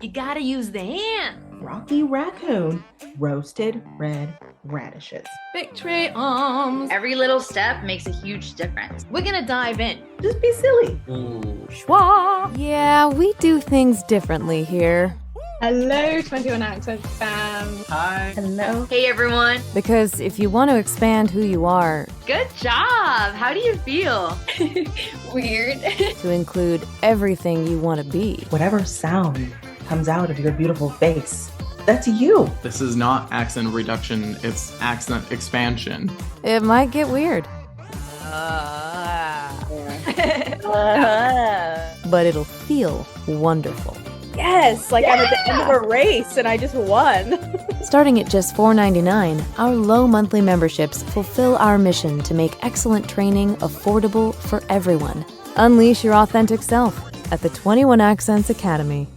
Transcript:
You gotta use the hand. Rocky Raccoon, roasted red radishes. Victory arms. Every little step makes a huge difference. We're gonna dive in. Just be silly. Schwa. Yeah, we do things differently here. Hello, 21 Accents fam. Hi. Hello. Hey everyone. Because if you want to expand who you are Good job. How do you feel? Weird. to include everything you want to be, Whatever sound comes out of your beautiful face, that's you. This is not accent reduction, it's accent expansion. it might get weird. But it'll feel wonderful. Yes, like I'm at the end of a race and I just won. Starting at just $4.99, our low monthly memberships fulfill our mission to make excellent training affordable for everyone. Unleash your authentic self at the 21 Accents Academy.